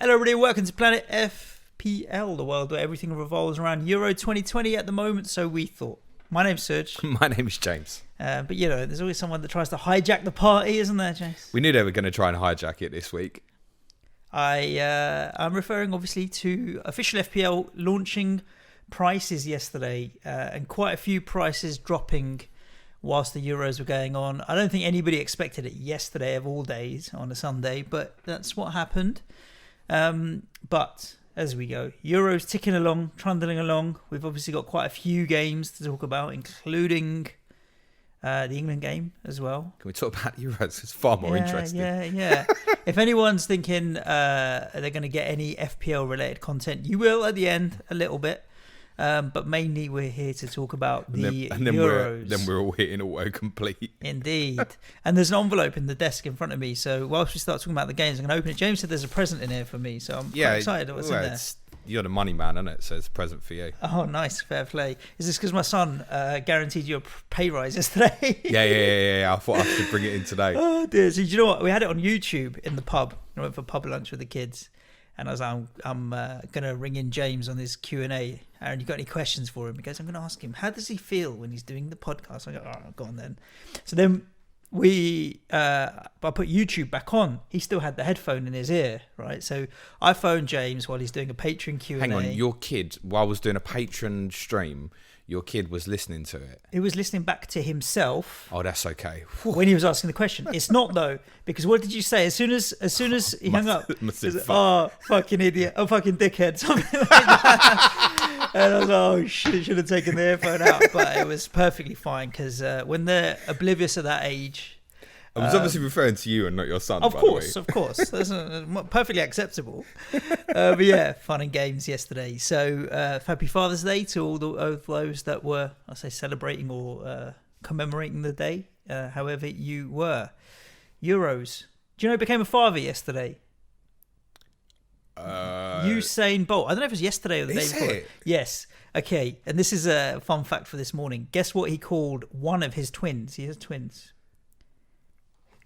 Hello everybody, welcome to Planet FPL, the world where everything revolves around Euro 2020 at the moment, so we thought. My name's Suj. My name's James. But you know, there's always someone that tries to hijack the party, isn't there, James? We knew they were going to try and hijack it this week. I'm referring obviously to official FPL launching prices yesterday, and quite a few prices dropping whilst the Euros were going on. I don't think anybody expected it yesterday of all days on a Sunday, but that's what happened. But as we go, Euros ticking along, trundling along. We've obviously got quite a few games to talk about, including the England game as well. Can we talk about Euros? It's far more interesting. Yeah. If anyone's thinking they're going to get any FPL related content, you will at the end a little bit. But mainly we're here to talk about the Euros. Then we're all hitting autocomplete. Indeed. And there's an envelope in the desk in front of me. So whilst we start talking about the games, I'm going to open it. James said there's a present in here for me. So I'm quite excited at what's in there. You're the money man, isn't it? So it's a present for you. Oh, nice. Fair play. Is this because my son guaranteed you a pay rise yesterday? Yeah. I thought I should bring it in today. Oh, dear. So do you know what? We had it on YouTube in the pub. I went for pub lunch with the kids. And I was like, I'm going to ring in James on this Q&A. Aaron, you got any questions for him? He goes, I'm going to ask him, how does he feel when he's doing the podcast? I go, oh, go on then. So then I put YouTube back on. He still had the headphone in his ear, right? So I phoned James while he's doing a Patreon Q&A. Hang on, your kid, while I was doing a Patreon stream, your kid was listening to it. He was listening back to himself. Oh, that's okay. When he was asking the question. It's not though, because what did you say? As soon as he hung up, he was, oh, fucking idiot. Oh, fucking dickhead. Something like that. And I was like, oh shit, should have taken the earphone out. But it was perfectly fine because when they're oblivious of that age. I was obviously referring to you and not your son. Of course. That's perfectly acceptable. But yeah, fun and games yesterday. So happy Father's Day to all those that were, I say, celebrating or commemorating the day, however you were. Euros. Do you know who became a father yesterday? Usain Bolt. I don't know if it was yesterday or the day before. Yes. Okay. And this is a fun fact for this morning. Guess what he called one of his twins? He has twins.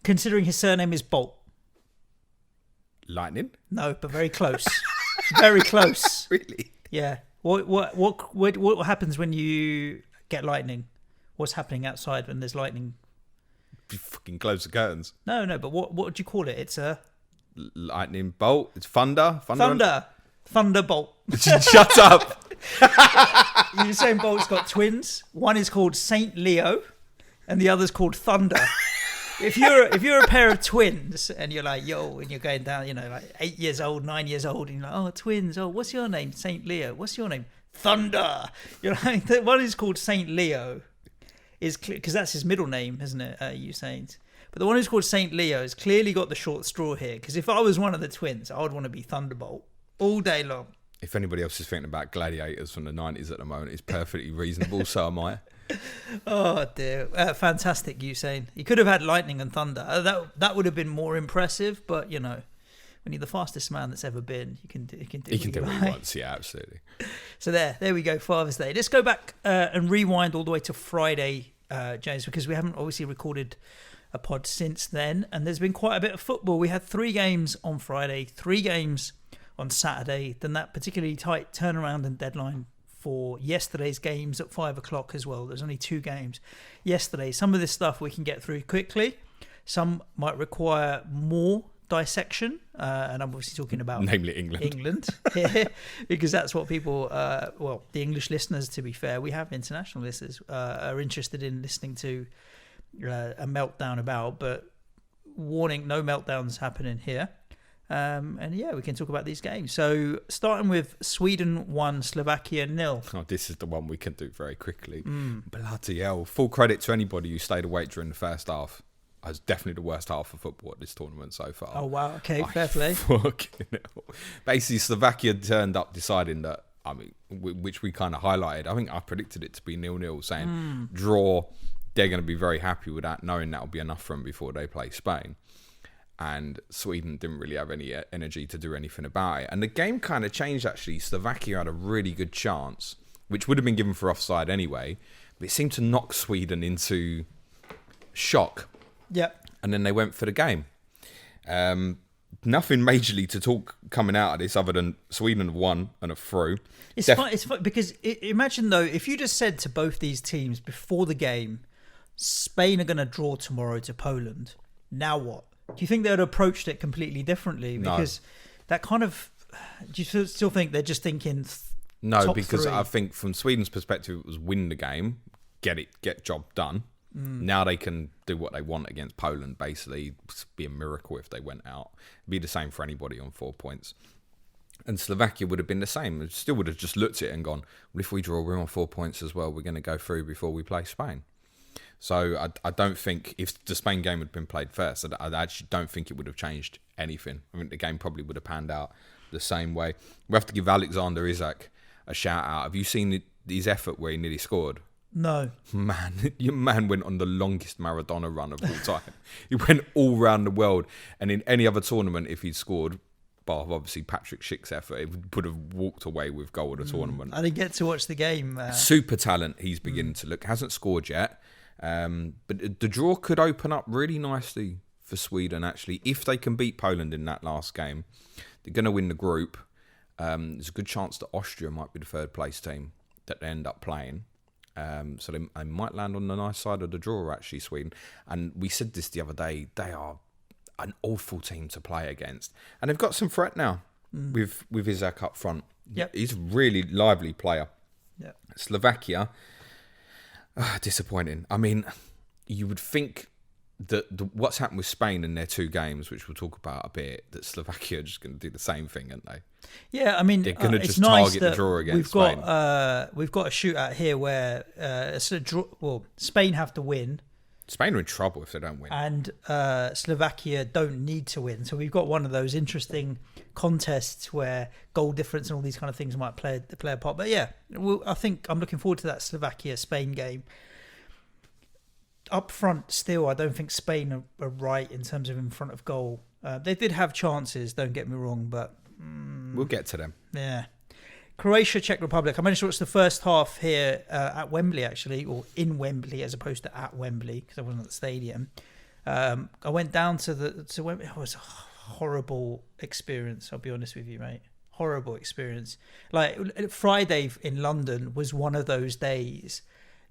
Considering his surname is Bolt. Lightning? No, but very close. Very close. Really? Yeah. What happens when you get lightning? What's happening outside when there's lightning? You fucking close the curtains. No. But what would you call it? It's a lightning bolt. It's thunder. Thunderbolt. Shut up. Usain Bolt's got twins. One is called Saint Leo, and the other's called Thunder. If you're a pair of twins and you're like, yo, and you're going down, like 8 years old, 9 years old, and you're like, oh, twins, oh, what's your name? Saint Leo. What's your name? Thunder. You're like, the one who's called Saint Leo is because that's his middle name, isn't it? Usain. But the one who's called Saint Leo has clearly got the short straw here. Because if I was one of the twins, I would want to be Thunderbolt all day long. If anybody else is thinking about gladiators from the 90s at the moment, it's perfectly reasonable. So am I. Oh dear! Fantastic, Usain. You could have had lightning and thunder. That would have been more impressive. But when you're the fastest man that's ever been, you can do. He can do what he wants. Yeah, absolutely. So there we go. Father's Day. Let's go back and rewind all the way to Friday, James, because we haven't obviously recorded a pod since then, and there's been quite a bit of football. We had 3 games on Friday, 3 games on Saturday. Then that particularly tight turnaround and deadline for yesterday's games at 5 o'clock as well. There's only 2 games yesterday. Some of this stuff we can get through quickly. Some might require more dissection. And I'm obviously talking about... Namely England. Because that's what people... the English listeners, to be fair, we have international listeners, are interested in listening to a meltdown about. But warning, no meltdowns happening here. And yeah, we can talk about these games. So starting with Sweden 1, Slovakia 0. Oh, this is the one we can do very quickly. Bloody hell. Full credit to anybody who stayed awake during the first half. It was definitely the worst half of football at this tournament so far. Oh, wow. Okay, fair play. Fucking hell. Basically, Slovakia turned up deciding that, which we kind of highlighted. I think I predicted it to be 0-0, saying draw. They're going to be very happy with that, knowing that'll be enough for them before they play Spain. And Sweden didn't really have any energy to do anything about it. And the game kind of changed, actually. Slovakia had a really good chance, which would have been given for offside anyway, but it seemed to knock Sweden into shock. Yep. And then they went for the game. nothing majorly to talk coming out of this other than Sweden have won and are through. It's fun because imagine though, if you just said to both these teams before the game, Spain are going to draw tomorrow to Poland. Now what? Do you think they would have approached it completely differently? Because that kind of, do you still think they're just thinking? No, because 3? I think from Sweden's perspective, it was win the game, get job done. Now they can do what they want against Poland. Basically, it'd be a miracle if they went out. It'd be the same for anybody on 4 points. And Slovakia would have been the same. It still would have just looked at it and gone, well, if we draw, we're on 4 points as well. We're going to go through before we play Spain. So I don't think, if the Spain game had been played first, I actually don't think it would have changed anything. I think the game probably would have panned out the same way. We have to give Alexander Isak a shout out. Have you seen his effort where he nearly scored? No. Man, your man went on the longest Maradona run of all time. He went all around the world. And in any other tournament, if he'd scored, bar obviously Patrick Schick's effort, it would have walked away with goal of the tournament. I didn't get to watch the game. Super talent he's beginning to look. Hasn't scored yet. But the draw could open up really nicely for Sweden, actually. If they can beat Poland in that last game, they're going to win the group. There's a good chance that Austria might be the third place team that they end up playing. So they might land on the nice side of the draw, actually, Sweden. And we said this the other day, they are an awful team to play against. And they've got some threat now with Isak up front. Yep. He's a really lively player. Yep. Slovakia, disappointing. I mean, you would think that what's happened with Spain in their 2 games, which we'll talk about a bit, that Slovakia are just going to do the same thing, aren't they? Yeah, I mean, they're going to it's just nice target the draw against Spain. Spain. We've got a shootout here where it's a draw. Well, Spain have to win. Spain are in trouble if they don't win. And Slovakia don't need to win. So we've got one of those interesting contests where goal difference and all these kind of things might play a part. But yeah, I think I'm looking forward to that Slovakia-Spain game. Up front, still, I don't think Spain are right in terms of in front of goal. They did have chances, don't get me wrong, but... we'll get to them. Yeah. Croatia, Czech Republic. I managed to watch the first half here at Wembley, actually, or in Wembley as opposed to at Wembley, because I wasn't at the stadium. I went down to Wembley. It was a horrible experience, I'll be honest with you, mate. Horrible experience. Like, Friday in London was one of those days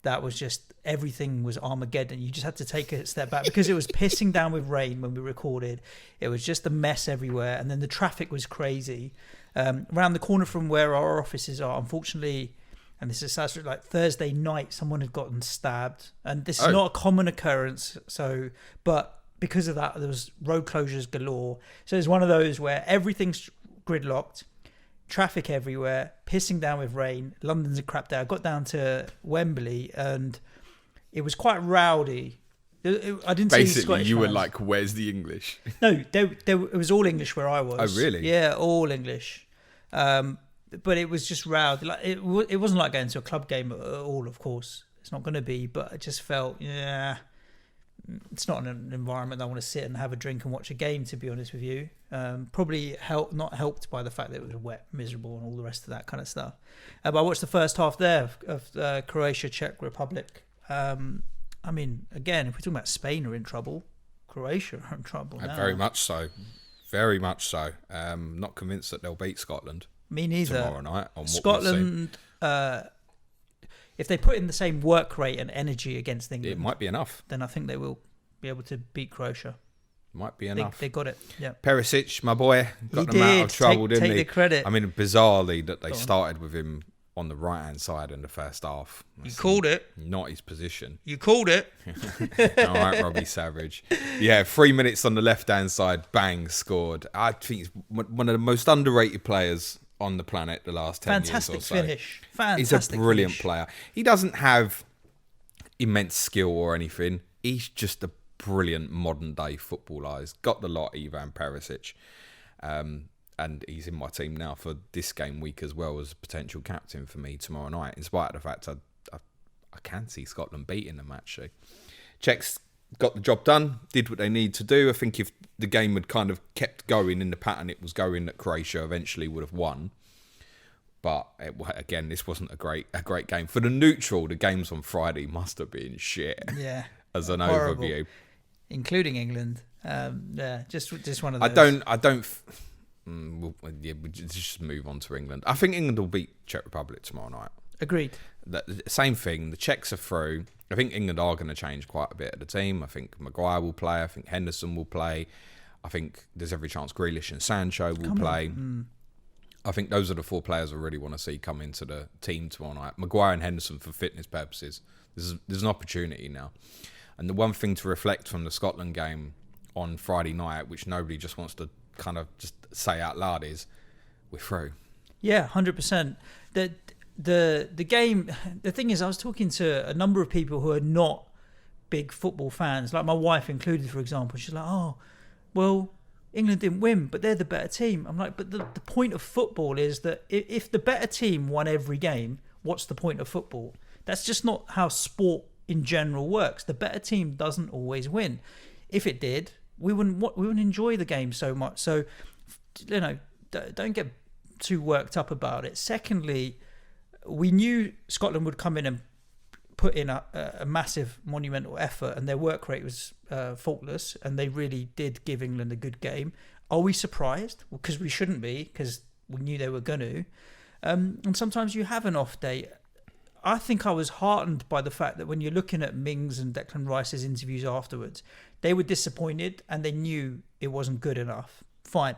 that was just, everything was Armageddon. You just had to take a step back because it was pissing down with rain when we recorded. It was just a mess everywhere. And then the traffic was crazy. Around the corner from where our offices are, unfortunately, and this is sad, like Thursday night, someone had gotten stabbed. And this is not a common occurrence. But because of that, there was road closures galore. So it's one of those where everything's gridlocked. Traffic everywhere, pissing down with rain. London's a crap day. I got down to Wembley and it was quite rowdy. I didn't see Basically, Scottish you were fans. like, where's the English? No, it was all English where I was. Oh, really? Yeah, all English. But it was just rowdy. Like it wasn't like going to a club game at all, of course. It's not going to be, but I just felt, it's not an environment I want to sit and have a drink and watch a game, to be honest with you. Probably not helped by the fact that it was wet, miserable, and all the rest of that kind of stuff. But I watched the first half there of Croatia, Czech Republic. I mean, again, if we're talking about Spain are in trouble, Croatia are in trouble now. Very much so. Very much so. Not convinced that they'll beat Scotland. Me neither. Tomorrow night. On Scotland, if they put in the same work rate and energy against England, it might be enough. Then I think they will be able to beat Croatia. Might be enough. They got it. Yeah. Perisic, my boy, got He them out did. of trouble, didn't he? Take the credit. I mean, bizarrely that they started with him on the right-hand side in the first half. You called it. Not his position. You called it. All right, Robbie Savage. Yeah, 3 minutes on the left-hand side, bang, scored. I think he's one of the most underrated players on the planet the last 10 years or so. Fantastic finish. Fantastic He's a brilliant finish. player. He doesn't have immense skill or anything. He's just a brilliant modern-day footballer. He's got the lot, Ivan Perisic. And he's in my team now for this game week as well as potential captain for me tomorrow night, in spite of the fact I can see Scotland beating them, actually. Czechs got the job done, did what they need to do. I think if the game had kind of kept going in the pattern it was going, that Croatia eventually would have won. But again, this wasn't a great game. For the neutral, the games on Friday must have been shit. Yeah. As an horrible. overview. Including England. Yeah, just one of those. I don't. We just move on to England. I think England will beat Czech Republic tomorrow night. Agreed. The same thing. The Czechs are through. I think England are going to change quite a bit of the team. I think Maguire will play. I think Henderson will play. I think there's every chance Grealish and Sancho will play. I think those are the 4 players I really want to see come into the team tomorrow night. Maguire and Henderson for fitness purposes. There's an opportunity now. And the one thing to reflect from the Scotland game on Friday night, which nobody just wants to kind of just say out loud, is we're through. Yeah, 100%. The game, the thing is, I was talking to a number of people who are not big football fans, like my wife included, for example. She's like, oh, well, England didn't win, but they're the better team. I'm like, but the point of football is that if the better team won every game, what's the point of football? That's just not how sport in general works. The better team doesn't always win. If it did, we wouldn't enjoy the game so much. So, don't get too worked up about it. Secondly, we knew Scotland would come in and put in a massive monumental effort, and their work rate was faultless, and they really did give England a good game. Are we surprised? Well, because we shouldn't be, because we knew they were going to. And sometimes you have an off day. I think I was heartened by the fact that when you're looking at Mings and Declan Rice's interviews afterwards, they were disappointed and they knew it wasn't good enough. Fine.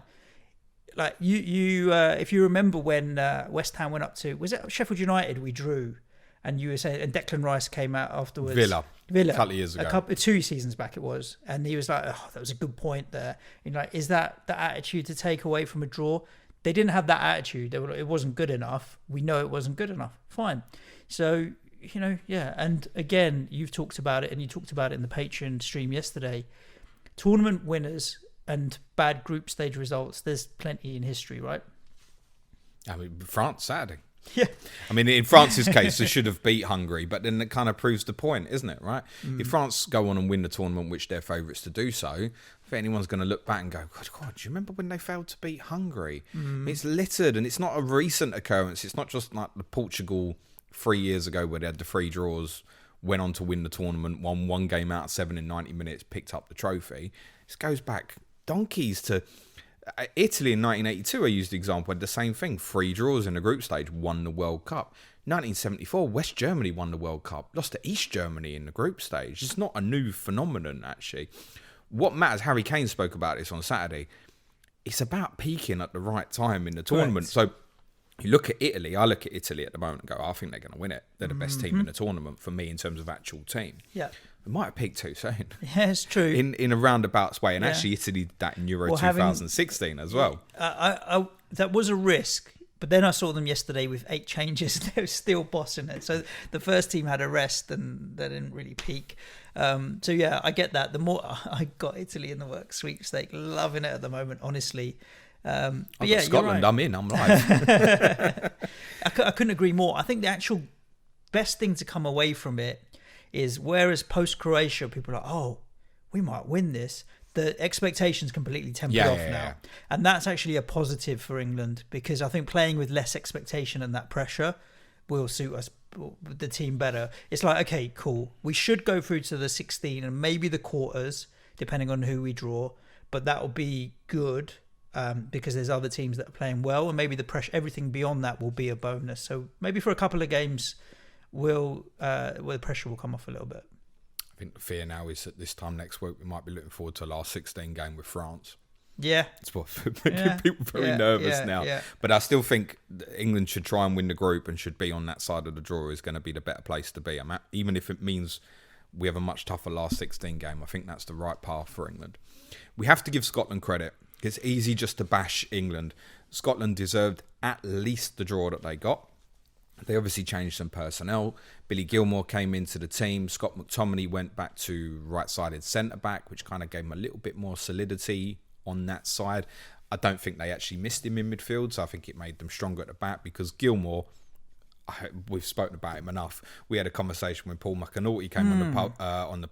Like you if you remember when West Ham went up to, was it Sheffield United we drew, and you were saying, and Declan Rice came out afterwards. Villa a couple of years ago. 2 seasons back it was, and he was like, oh, that was a good point there. And like, is that the attitude to take away from a draw? They didn't have that attitude. It wasn't good enough. We know it wasn't good enough. Fine. So, yeah. And again, you've talked about it, and you talked about it in the Patreon stream yesterday. Tournament winners and bad group stage results, there's plenty in history, right? I mean, France, Saturday. Yeah. I mean, in France's case, they should have beat Hungary, but then it kind of proves the point, isn't it, right? If France go on and win the tournament, which they're favourites to do so, I think anyone's going to look back and go, God, do you remember when they failed to beat Hungary? It's littered, and it's not a recent occurrence. It's not just like the Portugal 3 years ago where they had the 3 draws, went on to win the tournament, won 1 game out of 7 in 90 minutes, picked up the trophy. This goes back donkeys to Italy in 1982. I used the example, had the same thing. 3 draws in the group stage, won the World Cup. 1974, West Germany won the World Cup, lost to East Germany in the group stage. It's not a new phenomenon, actually. What matters, Harry Kane spoke about this on Saturday, it's about peaking at the right time in the tournament. Correct. So you look at Italy, I look at Italy at the moment and go, I think they're going to win it. They're the best team in the tournament for me in terms of actual team. Yeah. It might have peaked too soon. Yeah, it's true. In a roundabout way. And actually Italy did that in Euro 2016 as well. That was a risk. But then I saw them yesterday with 8 changes. They were still bossing it. So the first team had a rest and they didn't really peak. So yeah, I get that. The more I got Italy in the work sweepstake, loving it at the moment, honestly. But yeah, Scotland, right. I'm in. I'm live. I couldn't agree more. I think the actual best thing to come away from it is, whereas post Croatia, people are like, oh, we might win this. The expectations completely tempered off now. Yeah. And that's actually a positive for England, because I think playing with less expectation and that pressure will suit us, the team, better. It's like, okay, cool. We should go through to the 16 and maybe the quarters, depending on who we draw. But that will be good because there's other teams that are playing well, and maybe the pressure, everything beyond that will be a bonus. So maybe for a couple of games, where the pressure will come off a little bit. I think the fear now is that this time next week we might be looking forward to a last 16 game with France. Yeah. It's what making people very nervous now. Yeah. But I still think England should try and win the group and should be on that side of the draw is going to be the better place to be. Even if it means we have a much tougher last 16 game, I think that's the right path for England. We have to give Scotland credit. It's easy just to bash England. Scotland deserved at least the draw that they got. They obviously changed some personnel. Billy Gilmour came into the team. Scott McTominay went back to right-sided centre-back, which kind of gave him a little bit more solidity on that side. I don't think they actually missed him in midfield, so I think it made them stronger at the back, because Gilmour, we've spoken about him enough. We had a conversation when Paul McAnulty came on the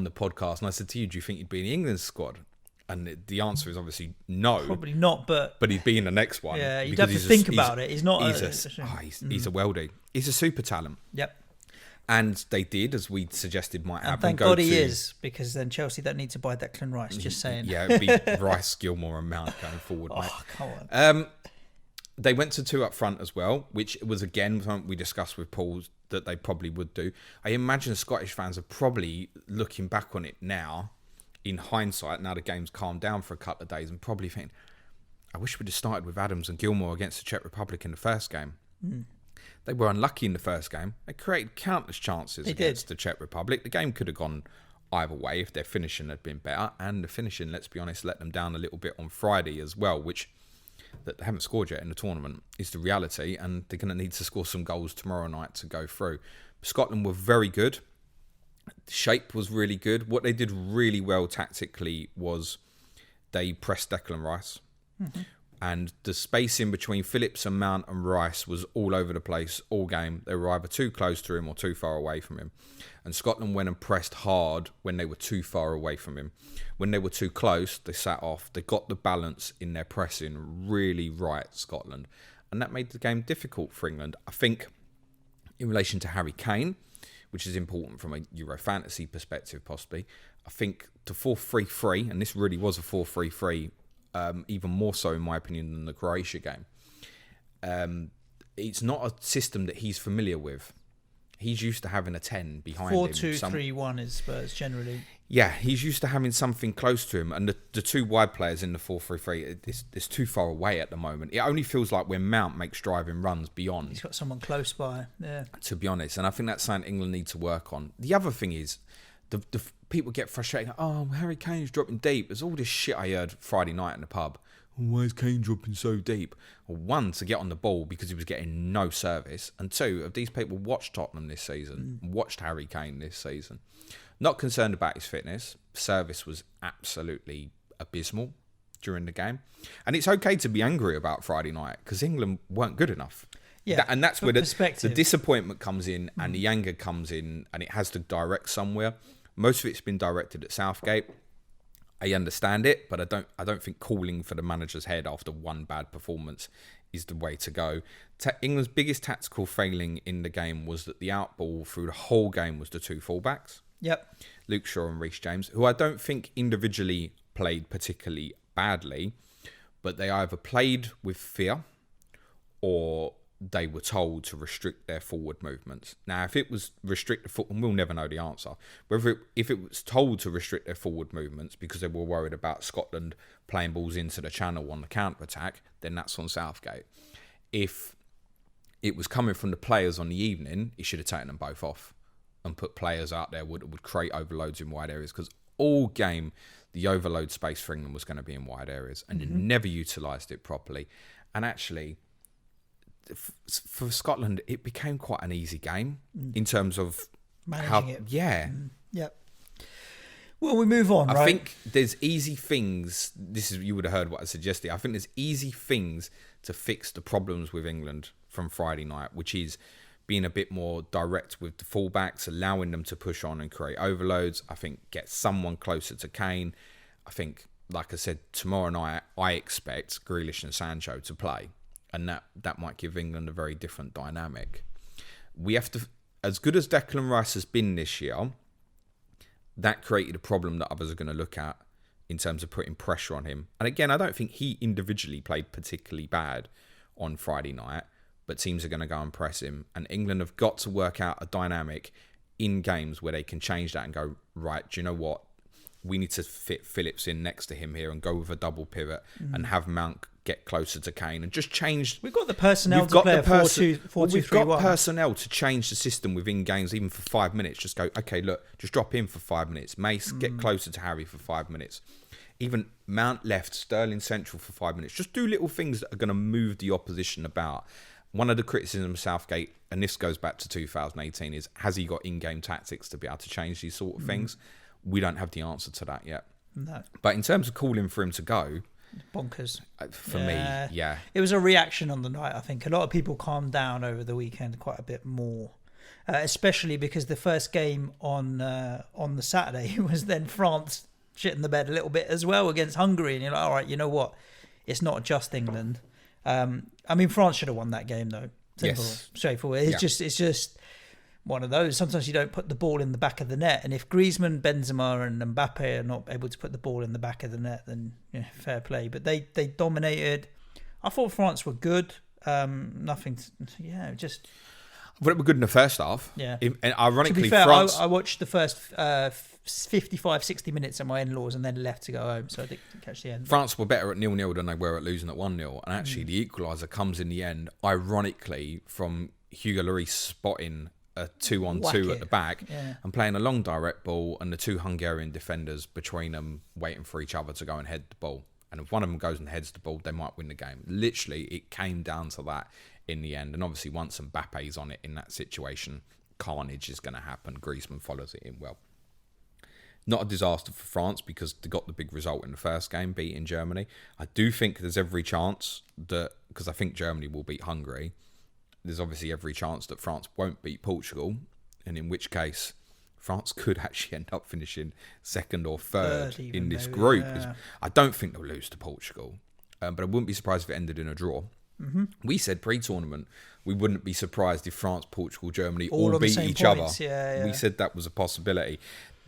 podcast, and I said to you, do you think he'd be in the England squad? And the answer is obviously no. Probably not, but he'd be in the next one. Yeah, you'd have to think about it. He's not. He's a worldie. He's a super talent. Yep. And they did, as we suggested might happen. And thank God he is, because then Chelsea don't need to buy Declan Rice, just saying. Yeah, it'd be Rice, Gilmore and Mount going forward, mate. Come on. They went to 2 up front as well, which was, again, something we discussed with Paul that they probably would do. I imagine Scottish fans are probably looking back on it now, in hindsight, now the game's calmed down for a couple of days, and probably thinking, I wish we'd have started with Adams and Gilmore against the Czech Republic in the first game. They were unlucky in the first game. They created countless chances against the Czech Republic. The game could have gone either way if their finishing had been better. And the finishing, let's be honest, let them down a little bit on Friday as well, which that they haven't scored yet in the tournament is the reality. And they're going to need to score some goals tomorrow night to go through. Scotland were very good. The shape was really good. What they did really well tactically was they pressed Declan Rice. And the space in between Phillips and Mount and Rice was all over the place all game. They were either too close to him or too far away from him. And Scotland went and pressed hard when they were too far away from him. When they were too close, they sat off. They got the balance in their pressing really right, Scotland. And that made the game difficult for England. I think in relation to Harry Kane, which is important from a Euro fantasy perspective possibly, I think the 4-3-3, and this really was a 4-3-3, even more so in my opinion than the Croatia game. It's not a system that he's familiar with. He's used to having a 10 behind 4-2-3-1 is Spurs generally. Yeah, he's used to having something close to him. And the 2 wide players in the 4-3-3, it's too far away at the moment. It only feels like when Mount makes driving runs beyond. He's got someone close by, yeah. To be honest. And I think that's something England need to work on. The other thing is, the people get frustrated. Oh, Harry Kane's dropping deep. There's all this shit I heard Friday night in the pub. Why is Kane dropping so deep? Well, 1, to get on the ball because he was getting no service. And 2, have these people watched Tottenham this season? Watched Harry Kane this season? Not concerned about his fitness. Service was absolutely abysmal during the game. And it's okay to be angry about Friday night because England weren't good enough. Yeah, and that's where the disappointment comes in and the anger comes in, and it has to direct somewhere. Most of it's been directed at Southgate. I understand it, but I don't think calling for the manager's head after 1 bad performance is the way to go. England's biggest tactical failing in the game was that the outball through the whole game was the 2 fullbacks. Yep. Luke Shaw and Reece James, who I don't think individually played particularly badly, but they either played with fear or they were told to restrict their forward movements. Now, if it was restricted, and we'll never know the answer, whether if it was told to restrict their forward movements because they were worried about Scotland playing balls into the channel on the counter-attack, then that's on Southgate. If it was coming from the players on the evening, he should have taken them both off and put players out there would create overloads in wide areas, because all game the overload space for England was going to be in wide areas, and they never utilised it properly. And actually, for Scotland, it became quite an easy game in terms of managing it. Yeah. Yep. Well, we move on, right? I think there's easy things. You would have heard what I suggested. I think there's easy things to fix the problems with England from Friday night, which is being a bit more direct with the fullbacks, allowing them to push on and create overloads. I think get someone closer to Kane. I think, like I said, tomorrow night, I expect Grealish and Sancho to play. And that might give England a very different dynamic. We have to, as good as Declan Rice has been this year, that created a problem that others are going to look at in terms of putting pressure on him. And again, I don't think he individually played particularly bad on Friday night, but teams are going to go and press him. And England have got to work out a dynamic in games where they can change that and go, right, do you know what? We need to fit Phillips in next to him here and go with a double pivot and have Mount get closer to Kane and just change. We've got the personnel to play a 4-2-3-1. We've got personnel to change the system within games, even for 5 minutes. Just go, okay, look, just drop in for 5 minutes. Mace, get closer to Harry for 5 minutes. Even Mount left, Sterling central for 5 minutes. Just do little things that are going to move the opposition about. One of the criticisms of Southgate, and this goes back to 2018, is has he got in-game tactics to be able to change these sort of things? We don't have the answer to that yet. No. But in terms of calling for him to go, bonkers. For me, yeah. It was a reaction on the night, I think. A lot of people calmed down over the weekend quite a bit more, especially because the first game on the Saturday was then France shitting the bed a little bit as well against Hungary. And you're like, all right, you know what? It's not just England. I mean, France should have won that game, though. Simple, straightforward. It's just one of those. Sometimes you don't put the ball in the back of the net, and if Griezmann, Benzema, and Mbappe are not able to put the ball in the back of the net, then fair play. But they dominated. I thought France were good. Nothing. Just. But it were good in the first half. Yeah. And ironically, to be fair, France. I watched the first 55, 60 minutes at my in-laws and then left to go home, so I didn't catch the end. France were better at 0-0 than they were at losing at 1-0. And actually, the equaliser comes in the end, ironically, from Hugo Lloris spotting a 2-on-2 at the back and playing a long direct ball, and the two Hungarian defenders between them waiting for each other to go and head the ball. And if one of them goes and heads the ball, they might win the game. Literally, it came down to that in the end. And obviously, once Mbappe's on it in that situation, carnage is going to happen. Griezmann follows it in well. Not a disaster for France because they got the big result in the first game, beating Germany. I do think there's every chance that, because I think Germany will beat Hungary, there's obviously every chance that France won't beat Portugal, and in which case France could actually end up finishing second or third in this group. Yeah. I don't think they'll lose to Portugal, but I wouldn't be surprised if it ended in a draw. Mm-hmm. We said pre-tournament we wouldn't be surprised if France, Portugal, Germany all beat each other. Yeah. We said that was a possibility.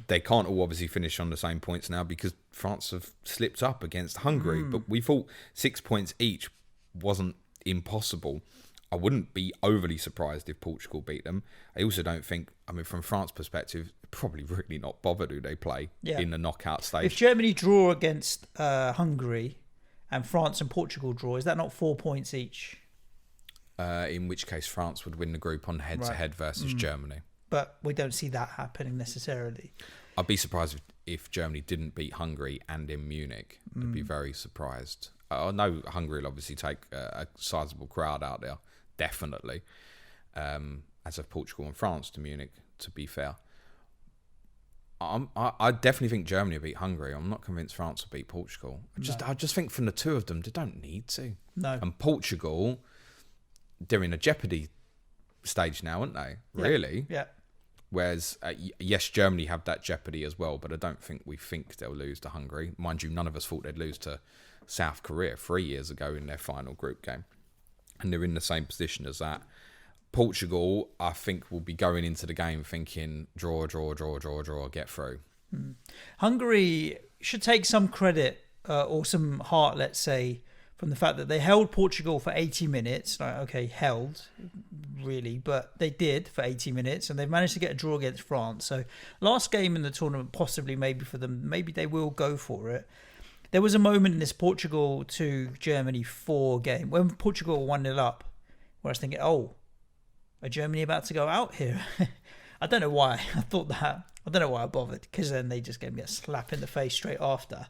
They can't all obviously finish on the same points now because France have slipped up against Hungary. But we thought 6 points each wasn't impossible. I wouldn't be overly surprised if Portugal beat them. I also don't think, from France's perspective, probably really not bothered who they play in the knockout stage. If Germany draw against Hungary and France and Portugal draw, is that not 4 points each? In which case France would win the group on head-to-head versus Germany. But we don't see that happening necessarily. I'd be surprised if Germany didn't beat Hungary and in Munich. I'd be very surprised. I know Hungary will obviously take a sizable crowd out there, definitely, as of Portugal and France to Munich, to be fair. I definitely think Germany will beat Hungary. I'm not convinced France will beat Portugal. I just think from the two of them, they don't need to. No. And Portugal, they're in a jeopardy stage now, aren't they? Really? Yeah. Whereas, yes, Germany have that jeopardy as well, but I don't think they'll lose to Hungary. Mind you, none of us thought they'd lose to South Korea 3 years ago in their final group game. And they're in the same position as that. Portugal, I think, will be going into the game thinking draw, get through. Hungary should take some credit or some heart, let's say, from the fact that they held Portugal for 80 minutes. Held, really, but they did for 80 minutes, and they've managed to get a draw against France. So last game in the tournament, possibly maybe for them, maybe they will go for it. There was a moment in this Portugal to Germany 4 game, when Portugal 1-0 up, where I was thinking, are Germany about to go out here? I don't know why I thought that. I don't know why I bothered, because then they just gave me a slap in the face straight after.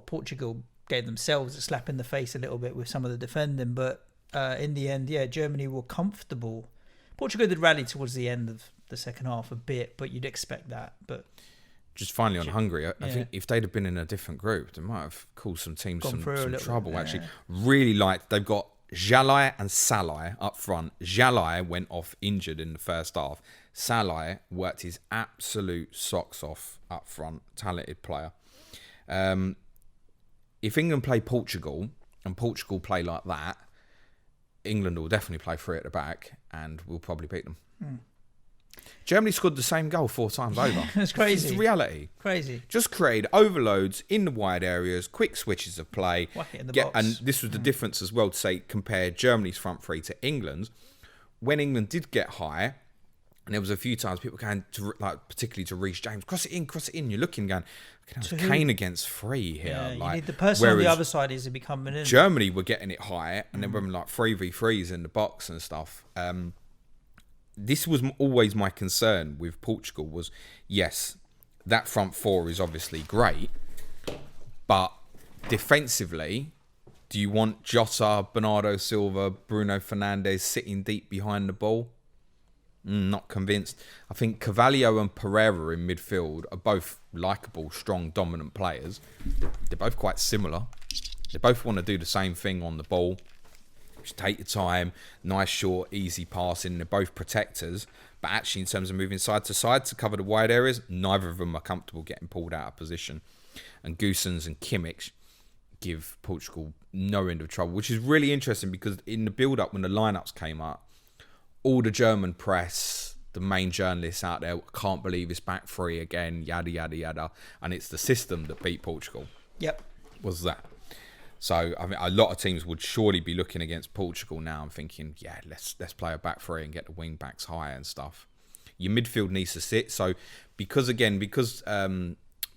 Portugal gave themselves a slap in the face a little bit with some of the defending, but in the end, Germany were comfortable. Portugal did rally towards the end of the second half a bit, but you'd expect that. But just finally on Hungary, I think if they'd have been in a different group, they might have caused some teams some trouble. Actually, really liked. They've got Jalai and Salai up front. Jalai went off injured in the first half. Salai worked his absolute socks off up front. Talented player. If England play Portugal and Portugal play like that, England will definitely play 3 at the back and we'll probably beat them. Germany scored the same goal 4 times over. It's crazy. It's reality. Crazy. Just create overloads in the wide areas, quick switches of play. Whack it in the box. And this was the difference as well, to say, compare Germany's front 3 to England's. When England did get high, and there was a few times people going to, particularly to Reece James, cross it in. You're looking, going, Kane against 3 here. Yeah, you need the person on the other side is to be coming in. Germany were getting it high, and then when 3v3s in the box and stuff. This was always my concern with Portugal was, yes, that front 4 is obviously great, but defensively, do you want Jota, Bernardo Silva, Bruno Fernandes sitting deep behind the ball? Not convinced. I think Carvalho and Pereira in midfield are both likeable, strong, dominant players. They're both quite similar. They both want to do the same thing on the ball. Just take your time, nice, short, easy passing. They're both protectors. But actually, in terms of moving side to cover the wide areas, neither of them are comfortable getting pulled out of position. And Goossens and Kimmich give Portugal no end of trouble, which is really interesting because in the build-up when the lineups came up, all the German press, the main journalists out there, can't believe it's back three again, yada, yada, yada. And it's the system that beat Portugal. Yep. Was that. So, I mean, a lot of teams would surely be looking against Portugal now and thinking, yeah, let's play a back three and get the wing backs high and stuff. Your midfield needs to sit. So, because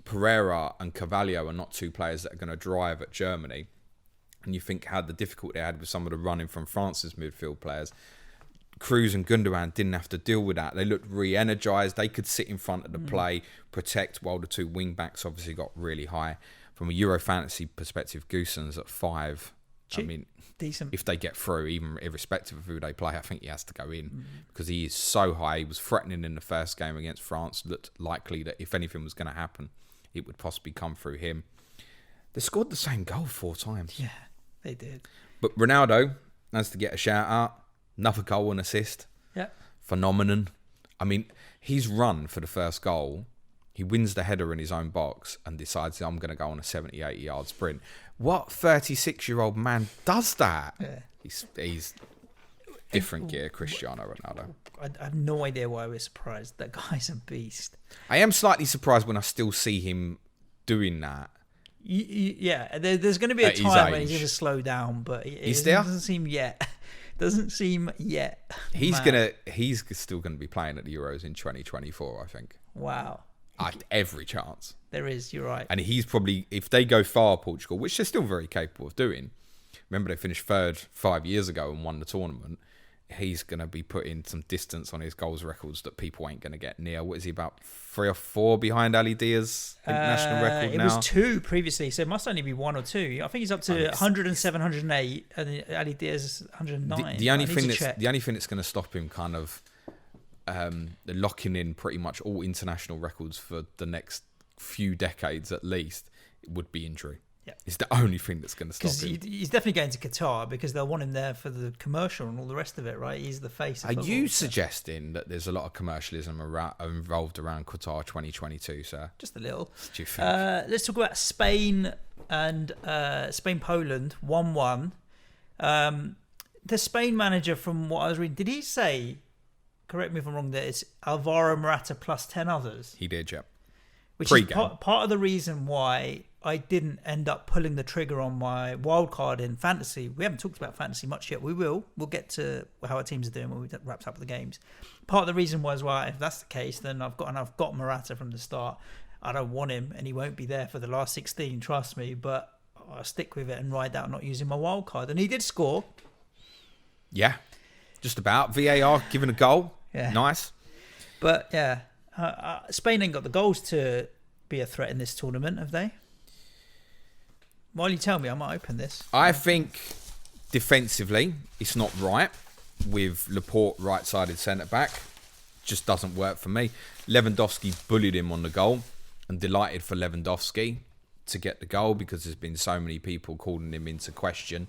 Pereira and Carvalho are not two players that are going to drive at Germany, and you think how the difficulty they had with some of the running from France's midfield players, Cruz and Gundogan didn't have to deal with that. They looked re-energised. They could sit in front of the play, protect, while the two wing backs obviously got really high. From a Euro fantasy perspective, Goossens at 5. I mean, decent. If they get through, even irrespective of who they play, I think he has to go in because he is so high. He was threatening in the first game against France. Looked likely that if anything was going to happen, it would possibly come through him. They scored the same goal 4 times. Yeah, they did. But Ronaldo has to get a shout out. Another goal and assist. Yeah. Phenomenon. I mean, he's run for the first goal. He wins the header in his own box and decides, I'm going to go on a 70, 80-yard sprint. What 36-year-old man does that? Yeah. He's different gear, Cristiano Ronaldo. I have no idea why we're surprised. That guy's a beast. I am slightly surprised when I still see him doing that. Yeah, there's going to be a time when he's going to slow down, but it doesn't seem yet. Doesn't seem yet. He's still gonna be playing at the Euros in 2024, I think. Wow. Every chance. There is, you're right. And he's probably, if they go far, Portugal, which they're still very capable of doing. Remember they finished third 5 years ago and won the tournament. He's going to be putting some distance on his goals records that people ain't going to get near. What is he, about 3 or 4 behind Ali Dia's international record now? It was 2 previously, so it must only be 1 or 2. I think he's up to 107, 108, and Ali Dia's 109. The only thing that's going to stop him kind of locking in pretty much all international records for the next few decades at least would be injury. Yeah. It's the only thing that's going to stop him. He's definitely going to Qatar because they'll want him there for the commercial and all the rest of it, right? He's the face of football. Are you suggesting that there's a lot of commercialism involved around Qatar 2022, sir? Just a little. What do you think? Let's talk about Spain and Spain-Poland, 1-1. The Spain manager, from what I was reading, did he say, correct me if I'm wrong, that it's Alvaro Morata plus 10 others? He did, yeah. Which is part of the reason why I didn't end up pulling the trigger on my wildcard in fantasy. We haven't talked about fantasy much yet. We will. We'll get to how our teams are doing when we wrapped up the games. Part of the reason was, well, if that's the case, then I've got Morata from the start. I don't want him, and he won't be there for the last 16. Trust me, but I'll stick with it and ride out not using my wildcard. And he did score. Yeah, just about. VAR giving a goal. Yeah, nice. But yeah. Spain ain't got the goals to be a threat in this tournament, have they? While you tell me, I might open this. I think defensively, it's not right with Laporte right-sided centre-back. Just doesn't work for me. Lewandowski bullied him on the goal. I'm delighted for Lewandowski to get the goal because there's been so many people calling him into question.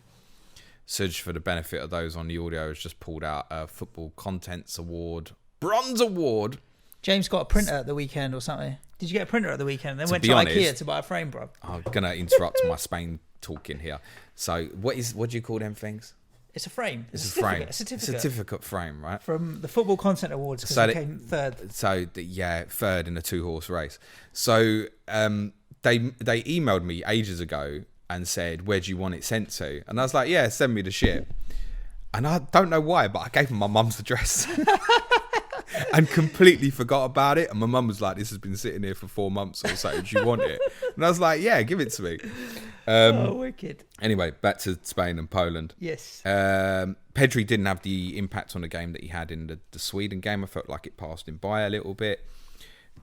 Suj, for the benefit of those on the audio, has just pulled out a Football Contents Award, Bronze Award. James got a printer at the weekend or something. Did you get a printer at the weekend? Then went to IKEA to buy a frame, bro. I'm going to interrupt my Spain talking here. So what do you call them things? It's a frame. It's a frame. A certificate. It's a certificate frame, right? From the Football Content Awards because he came third. So, third in a 2-horse race. So they emailed me ages ago and said, where do you want it sent to? And I was like, yeah, send me the shit. And I don't know why, but I gave him my mum's address. And completely forgot about it. And my mum was like, this has been sitting here for 4 months or so. Do you want it? And I was like, yeah, give it to me. Wicked. Anyway, back to Spain and Poland. Yes. Pedri didn't have the impact on the game that he had in the Sweden game. I felt like it passed him by a little bit.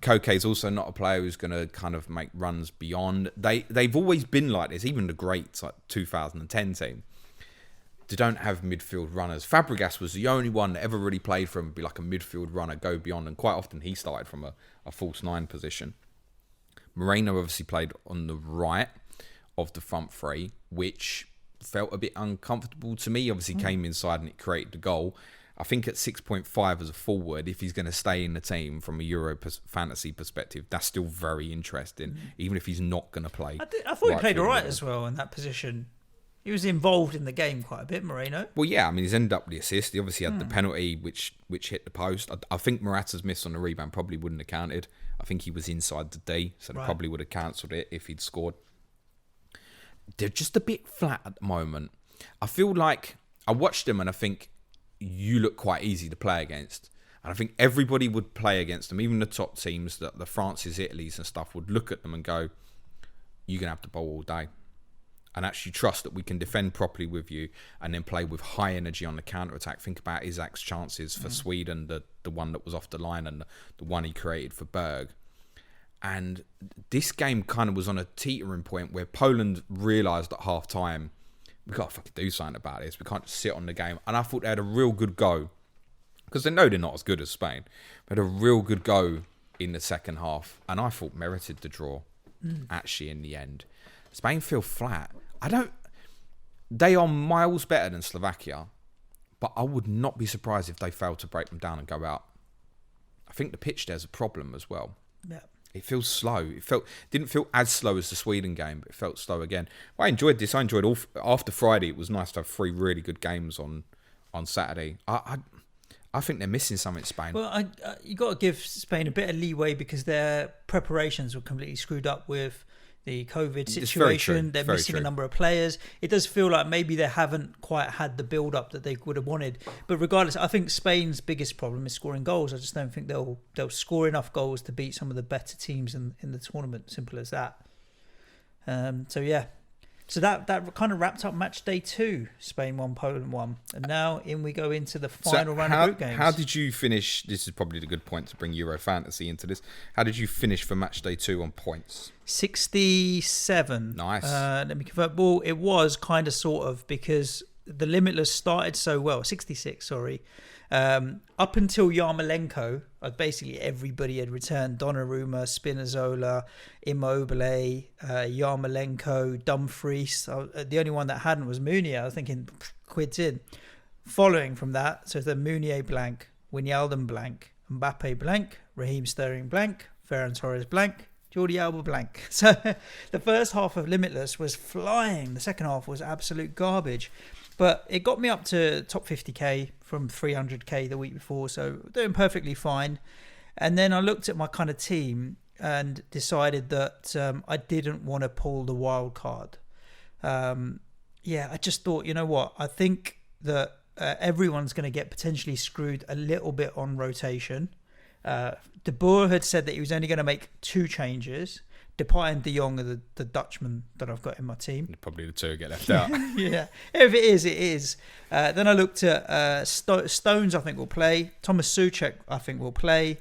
Koke's also not a player who's going to kind of make runs beyond. They've always been like this. Even the greats, like 2010 team. They don't have midfield runners. Fabregas was the only one that ever really played for him, be like a midfield runner, go beyond, and quite often he started from a false 9 position. Moreno obviously played on the right of the front three, which felt a bit uncomfortable to me. Obviously came inside and it created the goal. I think at 6.5 as a forward, if he's going to stay in the team from a Euro fantasy perspective, that's still very interesting, even if he's not going to play. I thought he played all right as well in that position. He was involved in the game quite a bit, Moreno. Well, yeah, I mean, he's ended up with the assist. He obviously had the penalty, which hit the post. I think Morata's miss on the rebound probably wouldn't have counted. I think he was inside the D, so they probably would have cancelled it if he'd scored. They're just a bit flat at the moment. I feel like I watched them and I think you look quite easy to play against. And I think everybody would play against them, even the top teams, the France's, Italy's and stuff, would look at them and go, you're going to have the ball all day. And actually trust that we can defend properly with you and then play with high energy on the counter-attack. Think about Isaac's chances for Sweden, the one that was off the line and the one he created for Berg. And this game kind of was on a teetering point where Poland realised at half-time, we've got to fucking do something about this. We can't just sit on the game. And I thought they had a real good go, because they know they're not as good as Spain, but a real good go in the second half. And I thought merited the draw, actually, in the end. Spain feel flat. They are miles better than Slovakia, but I would not be surprised if they failed to break them down and go out. I think the pitch there's a problem as well. Yeah. It feels slow. Didn't feel as slow as the Sweden game, but it felt slow again. Well, I enjoyed this. I enjoyed all after Friday. It was nice to have 3 really good games on Saturday. I think they're missing something, Spain. Well, you got to give Spain a bit of leeway because their preparations were completely screwed up with the COVID situation. They're missing a number of players. It does feel like maybe they haven't quite had the build-up that they would have wanted. But regardless, I think Spain's biggest problem is scoring goals. I just don't think they'll score enough goals to beat some of the better teams in the tournament. Simple as that. So that kind of wrapped up match day 2. Spain won, Poland won. And now in we go into the final round of group games. How did you finish? This is probably the good point to bring Euro Fantasy into this. How did you finish for match day 2 on points? 67. Nice. Let me confirm. Well, it was kind of sort of because the Limitless started so well. 66, sorry. Up until Yarmolenko, basically everybody had returned. Donnarumma, Spinazzola, Immobile, Yarmolenko, Dumfries. The only one that hadn't was Meunier. I was thinking, quid's in. Following from that, so the Meunier blank, Wijnaldum blank, Mbappe blank, Raheem Sterling blank, Ferran Torres blank, Jordi Alba blank. So the first half of Limitless was flying. The second half was absolute garbage. But it got me up to top 50k from 300k the week before, so doing perfectly fine. And then I looked at my kind of team and decided that I didn't want to pull the wild card. I just thought, you know what? I think that everyone's going to get potentially screwed a little bit on rotation. De Boer had said that he was only going to make 2 changes. Depay and De Jong are the Dutchman that I've got in my team. Probably the 2 get left out. Yeah, if it is, it is. Then I looked at Stones, I think will play. Thomas Souček, I think will play.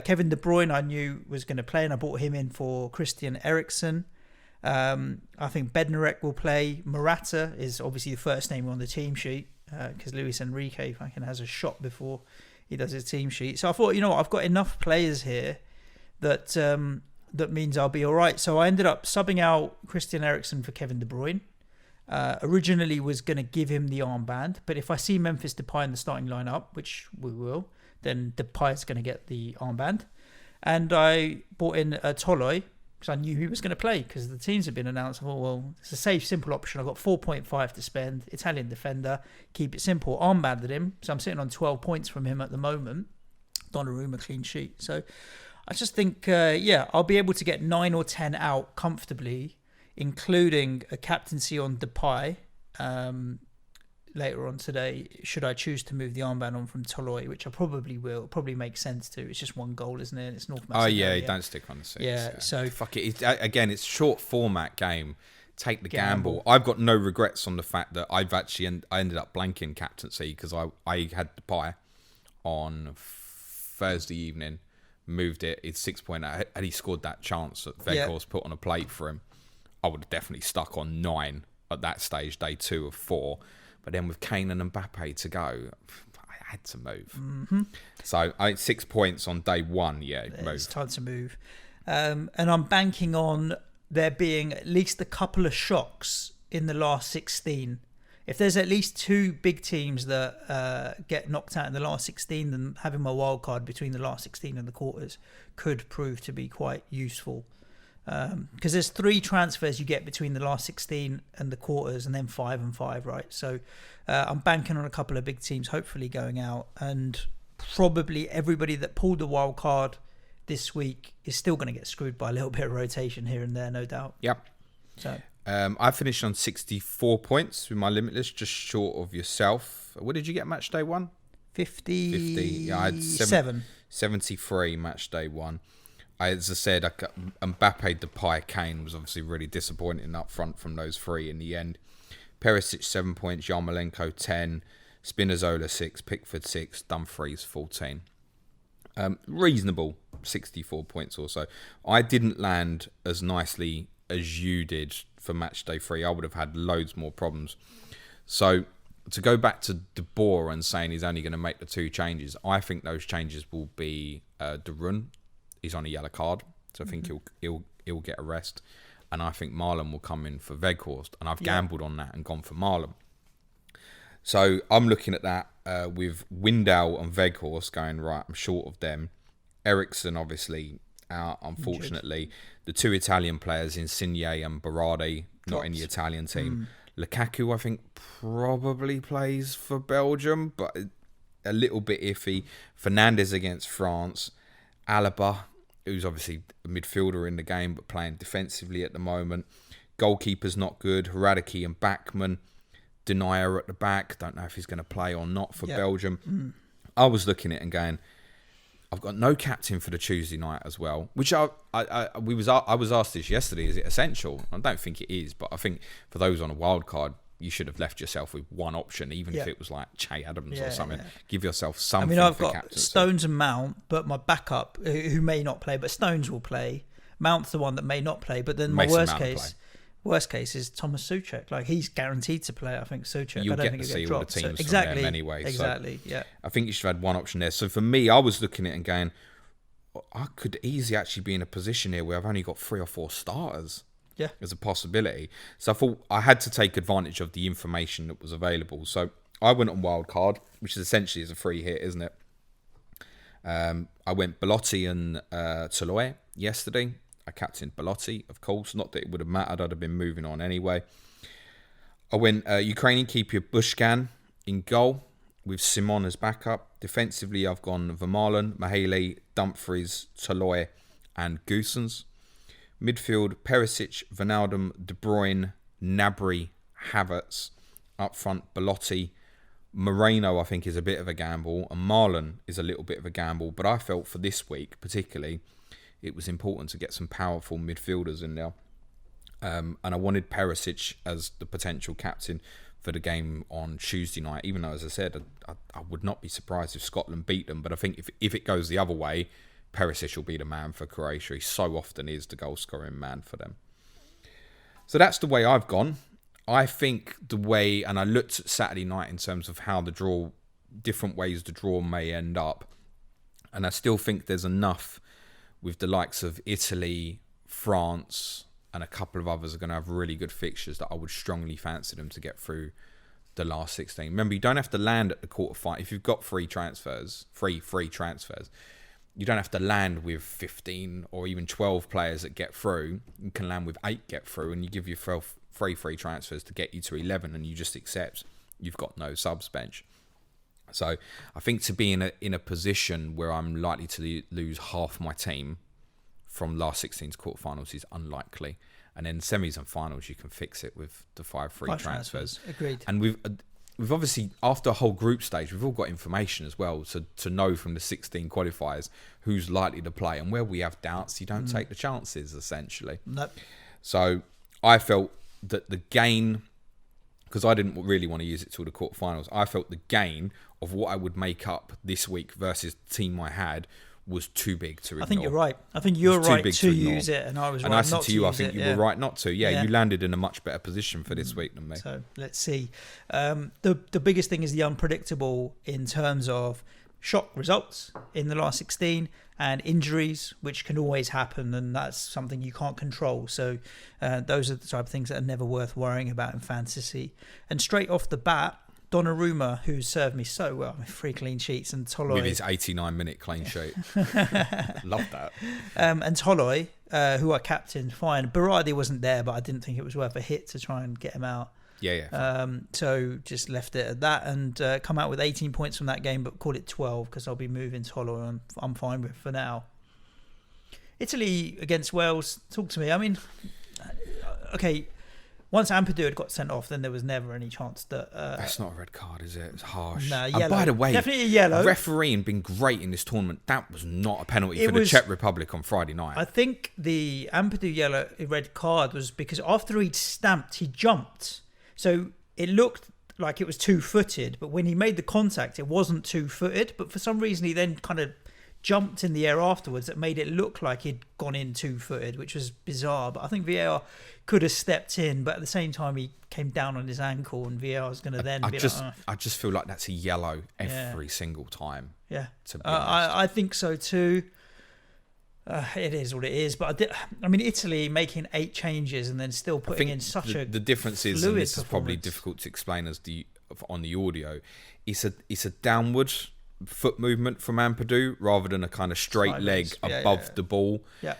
Kevin De Bruyne, I knew was going to play, and I brought him in for Christian Eriksen. I think Bednarek will play. Morata is obviously the first name on the team sheet because Luis Enrique fucking has a shot before he does his team sheet. So I thought, you know what, I've got enough players here that means I'll be all right. So I ended up subbing out Christian Eriksen for Kevin De Bruyne. Originally was going to give him the armband, but if I see Memphis Depay in the starting lineup, which we will, then Depay is going to get the armband. And I brought in Toloi because I knew he was going to play because the teams had been announced. I thought, well, it's a safe, simple option. I've got 4.5 to spend. Italian defender, keep it simple. Armbanded him, so I'm sitting on 12 points from him at the moment. Donnarumma clean sheet. So I just think, I'll be able to get 9 or 10 out comfortably, including a captaincy on Depay later on today, should I choose to move the armband on from Toloi, which I probably will. Probably makes sense to. It's just 1 goal, isn't it? It's North Macedonia. Oh, yeah, don't stick on the 6. Yeah, so fuck it. Again, it's short format game. Take the gamble. I've got no regrets on the fact that I ended up blanking captaincy because I had Depay on Thursday evening. Moved it. It's 6 point. Had he scored that chance that Weghorst put on a plate for him, I would have definitely stuck on 9 at that stage, day 2 of 4. But then with Kane and Mbappe to go, I had to move. Mm-hmm. So 6 points on day 1. Yeah, it's time to move. And I'm banking on there being at least a couple of shocks in the last 16. If there's at least 2 big teams that get knocked out in the last 16, then having my wild card between the last 16 and the quarters could prove to be quite useful. Because there's 3 transfers you get between the last 16 and the quarters, and then 5 and 5, right? So I'm banking on a couple of big teams hopefully going out, and probably everybody that pulled the wild card this week is still going to get screwed by a little bit of rotation here and there, no doubt. Yep. So I finished on 64 points with my limitless, just short of yourself. What did you get match day 1? 50. Yeah, I had 73 match day 1. As I said, Mbappe, Depay, Kane was obviously really disappointing up front from those 3 in the end. Perisic 7 points, Yarmolenko 10, Spinazzola 6, Pickford 6, Dumfries 14. Reasonable 64 points or so. I didn't land as nicely as you did for match day 3. I would have had loads more problems. So to go back to De Boer and saying he's only going to make the 2 changes, I think those changes will be De Ruyne. He's on a yellow card, so I think he'll get a rest, and I think Marlon will come in for Weghorst, and I've gambled on that and gone for Marlon. So I'm looking at that with Windal and Weghorst going, right, I'm short of them. Eriksen obviously out, unfortunately. The 2 Italian players, Insigne and Berardi, not in the Italian team. Lukaku, I think, probably plays for Belgium, but a little bit iffy. Fernandes against France. Alaba, who's obviously a midfielder in the game, but playing defensively at the moment. Goalkeeper's not good. Hradicki and Bachmann. Denier at the back. Don't know if he's going to play or not for Belgium. I was looking at it and going, I've got no captain for the Tuesday night as well, which I was asked this yesterday. Is it essential? I don't think it is, but I think for those on a wild card, you should have left yourself with one option, even if it was like Che Adams or something. Give yourself something. I mean, I've for got captaincy. Stones and Mount, but my backup, who may not play, but Stones will play. Mount's the one that may not play, but then my worst case is Thomas Souček. Like, he's guaranteed to play. I think Souček. You'll I don't get think to he'll see get all the dropped. teams Exactly, from them anyway. Exactly. So yeah. I think you should have had one option there. So for me, I was looking at it and going, I could easily actually be in a position here where I've only got 3 or 4 starters. Yeah. As a possibility. So I thought I had to take advantage of the information that was available. So I went on Wildcard, which is essentially is a free hit, isn't it? I went Belotti and Toloi yesterday. I captained Belotti, of course. Not that it would have mattered. I'd have been moving on anyway. I went Ukrainian keeper Bushkan in goal with Simon as backup. Defensively, I've gone Vermaelen, Mahele, Dumfries, Toloi and Goossens. Midfield, Perisic, Wijnaldum, De Bruyne, Gnabry, Havertz. Up front, Belotti. Moreno, I think, is a bit of a gamble. And Marlon is a little bit of a gamble. But I felt for this week, particularly, it was important to get some powerful midfielders in there. And I wanted Perisic as the potential captain for the game on Tuesday night. Even though, as I said, I would not be surprised if Scotland beat them. But I think if it goes the other way, Perisic will be the man for Croatia. He so often is the goal-scoring man for them. So that's the way I've gone. I think the way, and I looked at Saturday night in terms of how the draw, different ways the draw may end up. And I still think there's enough with the likes of Italy, France, and a couple of others are going to have really good fixtures that I would strongly fancy them to get through the last 16. Remember, you don't have to land at the quarterfinal. If you've got free transfers, you don't have to land with 15 or even 12 players that get through. You can land with 8 get through, and you give yourself free transfers to get you to 11, and you just accept you've got no subs bench. So I think to be in a position where I'm likely to lose half my team from last 16's quarterfinals is unlikely. And then semis and finals, you can fix it with the 5 free transfers. Agreed. And we've obviously, after a whole group stage, we've all got information as well to know from the 16 qualifiers who's likely to play. And where we have doubts, you don't take the chances, essentially. Nope. So I felt that the gain, because I didn't really want to use it till the quarterfinals, I felt the gain of what I would make up this week versus the team I had was too big to ignore. I think you're right. I think you're right to use it, and I was right not to use it. And I said to you, I think you were right not to. Yeah, you landed in a much better position for this week than me. So let's see. The biggest thing is the unpredictable in terms of shock results in the last 16 and injuries, which can always happen, and that's something you can't control. So those are the type of things that are never worth worrying about in fantasy. And straight off the bat, Donnarumma, who served me so well, 3 clean sheets, and Toloi with his 89-minute clean sheet. Love that. And Toloi who I captained, fine. Berardi wasn't there, but I didn't think it was worth a hit to try and get him out. So just left it at that and come out with 18 points from that game, but called it 12 because I'll be moving Tolo and I'm fine with for now. Italy against Wales, talk to me. I mean, okay, once Ampadu had got sent off, then there was never any chance that... That's not a red card, is it? It's harsh. Nah, yellow. By the way, definitely a yellow. Refereeing been great in this tournament. That was not a penalty for the Czech Republic on Friday night. I think the Ampadu red card was because after he'd stamped, he jumped. So it looked like it was two-footed, but when he made the contact, it wasn't two-footed. But for some reason, he then kind of jumped in the air afterwards that made it look like he'd gone in two-footed, which was bizarre. But I think VAR could have stepped in, but at the same time, he came down on his ankle, and VAR was going to then be like... I just feel like that's a yellow every single time. Yeah, to be honest. I think so too. It is what it is, but I mean, Italy making 8 changes and then still putting in such a the difference is, and this is probably difficult to explain on the audio. It's a downward foot movement from Ampadu rather than a kind of straight leg above the ball. Yeah.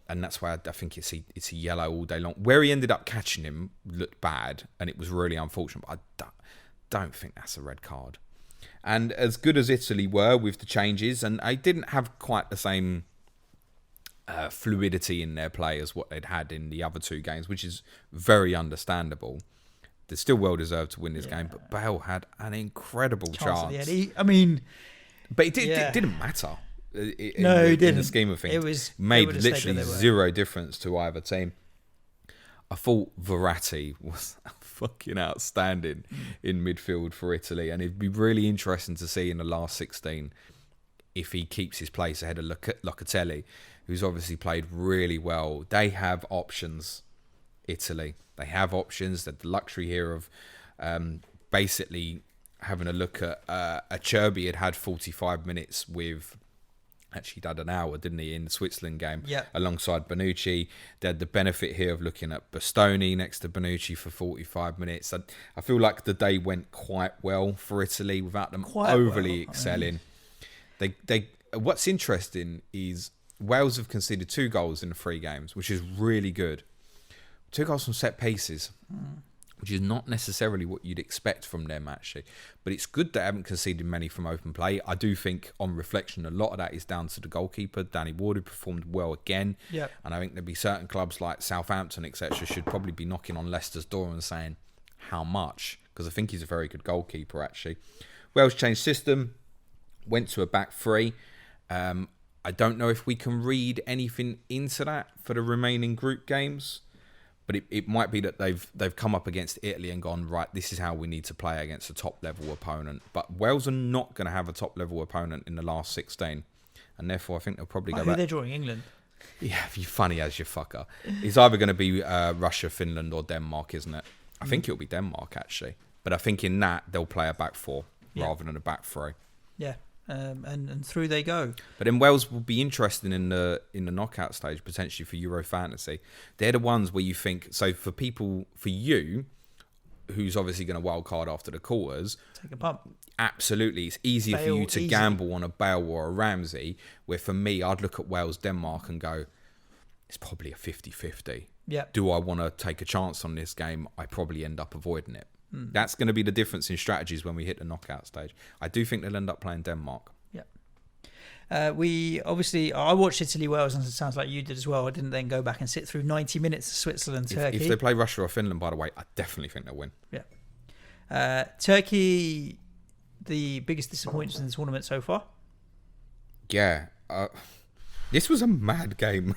And that's why I think it's a yellow all day long. Where he ended up catching him looked bad, and it was really unfortunate. But I don't think that's a red card. And as good as Italy were with the changes, and I didn't have quite the same fluidity in their play as what they'd had in the other 2 games, which is very understandable. They still well deserved to win this game, but Bale had an incredible chance. But it didn't matter. It didn't. In the scheme of things, it made literally zero difference to either team. I thought Verratti was fucking outstanding in midfield for Italy, and it'd be really interesting to see in the last 16 if he keeps his place ahead of Locatelli, who's obviously played really well. They have options, Italy. They have options. They're the luxury here of basically having a look at Acerbi had 45 minutes with... Actually, he had an hour, didn't he, in the Switzerland game alongside Bonucci. They had the benefit here of looking at Bastoni next to Bonucci for 45 minutes. I feel like the day went quite well for Italy without them overly excelling. They what's interesting is Wales have conceded 2 goals in the 3 games, which is really good. 2 goals from set pieces, which is not necessarily what you'd expect from them, actually. But it's good they haven't conceded many from open play. I do think, on reflection, a lot of that is down to the goalkeeper, Danny Ward, who performed well again. Yep. And I think there'd be certain clubs like Southampton, etc., should probably be knocking on Leicester's door and saying, how much? Because I think he's a very good goalkeeper, actually. Wales changed system, went to a back 3. I don't know if we can read anything into that for the remaining group games. But it might be that they've come up against Italy and gone, right, this is how we need to play against a top-level opponent. But Wales are not going to have a top-level opponent in the last 16. And therefore, I think they'll probably go back. They're drawing England. Yeah, you're funny as you fucker. It's either going to be Russia, Finland, or Denmark, isn't it? I think it'll be Denmark, actually. But I think in that, they'll play a back 4 rather than a back 3. Yeah. And through they go. But then Wales will be interesting in the knockout stage, potentially for Euro Fantasy. They're the ones where you think, so for you, who's obviously going to wildcard after the quarters, take a pump. Absolutely. It's easier for you to gamble on a Bale or a Ramsey, where for me, I'd look at Wales, Denmark and go, it's probably a 50-50. Yeah. Do I want to take a chance on this game? I probably end up avoiding it. That's going to be the difference in strategies when we hit the knockout stage. I do think they'll end up playing Denmark. Yeah. I watched Italy Wales, and it sounds like you did as well. I didn't then go back and sit through 90 minutes of Switzerland Turkey. If they play Russia or Finland, by the way, I definitely think they'll win. Yeah. Turkey, the biggest disappointment in the tournament so far. Yeah. This was a mad game.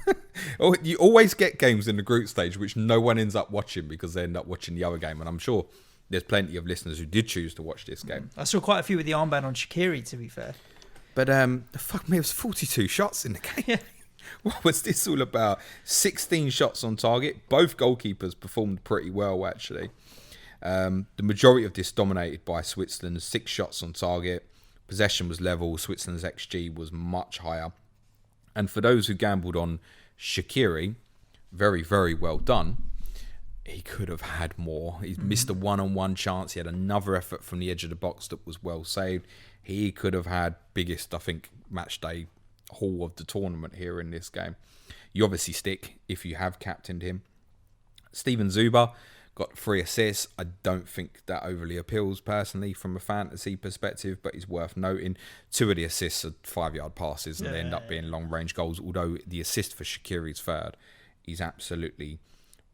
You always get games in the group stage which no one ends up watching because they end up watching the other game. And I'm sure there's plenty of listeners who did choose to watch this game. I saw quite a few with the armband on Shaqiri, to be fair. But fuck me, it was 42 shots in the game. Yeah. What was this all about? 16 shots on target. Both goalkeepers performed pretty well, actually. The majority of this dominated by Switzerland. 6 shots on target. Possession was level. Switzerland's XG was much higher. And for those who gambled on Shaqiri, very, very well done. He could have had more. He missed a one-on-one chance. He had another effort from the edge of the box that was well saved. He could have had biggest, I think, match day haul of the tournament here in this game. You obviously stick if you have captained him. Steven Zuber got 3 assists. I don't think that overly appeals personally from a fantasy perspective, but it's worth noting 2 of the assists are 5-yard passes and they end up being long-range goals, although the assist for Shaqiri's third is absolutely